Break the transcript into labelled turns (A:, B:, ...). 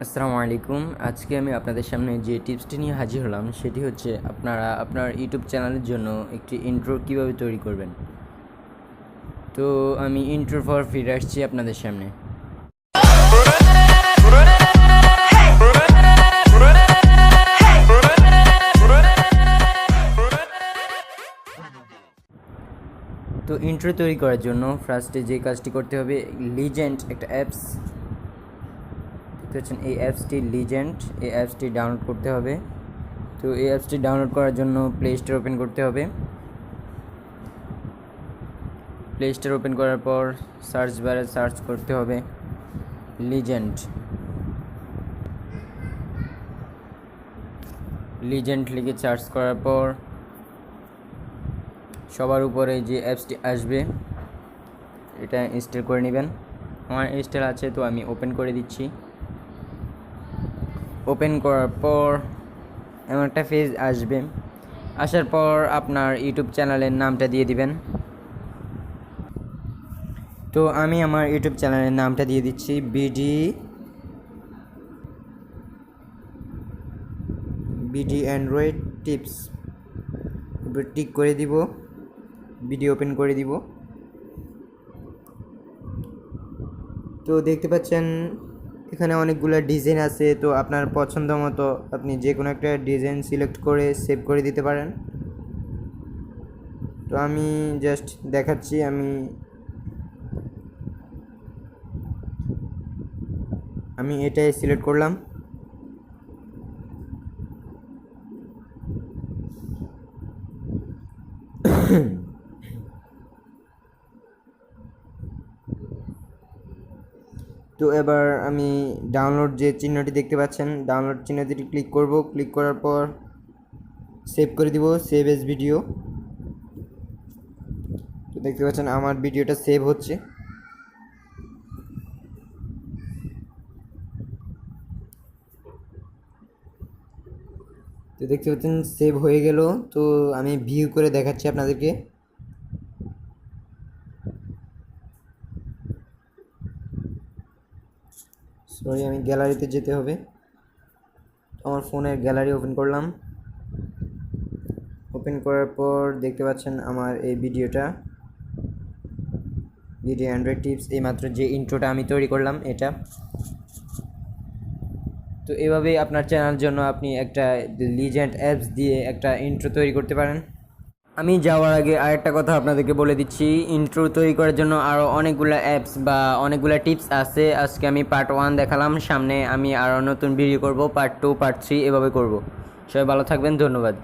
A: আসসালামু আলাইকুম। আজকে আমি আপনাদের সামনে যে টিপসটি নিয়ে হাজির হলাম সেটি হচ্ছে আপনারা আপনার ইউটিউব চ্যানেলের জন্য একটি ইন্ট্রো কীভাবে তৈরি করবেন। তো আমি ইন্ট্রোর পর ফিরে আসছি আপনাদের সামনে। তো ইন্ট্রো তৈরি করার জন্য ফার্স্টে যে কাজটি করতে হবে, লিজেন্ড একটা অ্যাপস দেখছেন, এই অ্যাপসটি লিজেন্ড, এই অ্যাপসটি ডাউনলোড করতে হবে। তো এই অ্যাপসটি ডাউনলোড করার জন্য প্লে স্টোর ওপেন করতে হবে। প্লে স্টোর ওপেন করার পর সার্চ বারে সার্চ করতে হবে লিজেন্ড। লিজেন্ড লিখে সার্চ করার পর সবার উপরে যে অ্যাপসটি আসবে এটা ইনস্টল করে নেবেন। আমার ইনস্টল আছে, তো আমি ওপেন করে দিচ্ছি। ওপেন করার পর এমন একটা পেজ আসবে। আসার পর আপনার ইউটিউব চ্যানেলের নামটা দিয়ে দিবেন। তো আমি আমার ইউটিউব চ্যানেলের নামটা দিয়ে দিচ্ছি বিডি অ্যান্ড্রয়েড টিপস। এবার টিক করে দিব, ভিডিও ওপেন করে দিব। তো দেখতে পাচ্ছেন এখানে অনেকগুলো ডিজাইন আছে, তো আপনার পছন্দ মতো আপনি যে কোনো একটা ডিজাইন সিলেক্ট করে সেভ করে দিতে পারেন। তো আমি জাস্ট দেখাচ্ছি, আমি এটাই সিলেক্ট করলাম। তো এবার আমি ডাউনলোড যে চিহ্নটি দেখতে পাচ্ছেন, ডাউনলোড চিহ্নটি ক্লিক করব। ক্লিক করার পর সেভ করে দিব, সেভ এজ ভিডিও। তো দেখতে পাচ্ছেন আমার ভিডিওটা সেভ হচ্ছে। তো দেখতে পাচ্ছেন সেভ হয়ে গেল। তো আমি ভিউ করে দেখাচ্ছি আপনাদেরকে। সরি, আমি গ্যালারিতে যেতে হবে। আমার ফোনের গ্যালারি ওপেন করলাম। ওপেন করার পর দেখতে পাচ্ছেন আমার এই ভিডিওটা, ভিডিও অ্যান্ড্রয়েড টিপস, এইমাত্র যে ইন্ট্রোটা আমি তৈরি করলাম এটা। তো এভাবেই আপনার চ্যানেলের জন্য আপনি একটা লিজেন্ড অ্যাপস দিয়ে একটা ইন্ট্রো তৈরি করতে পারেন। আমি যাওয়ার আগে আরেকটা কথা আপনাদেরকে বলে দিচ্ছি, ইন্ট্রো তৈরি করার জন্য আরও অনেকগুলো অ্যাপস বা অনেকগুলো টিপস আছে। আজকে আমি পার্ট 1 দেখালাম, সামনে আমি আরও নতুন ভিডিও করব, পার্ট 2, পার্ট 3 এভাবে করব। সবাই ভালো থাকবেন, ধন্যবাদ।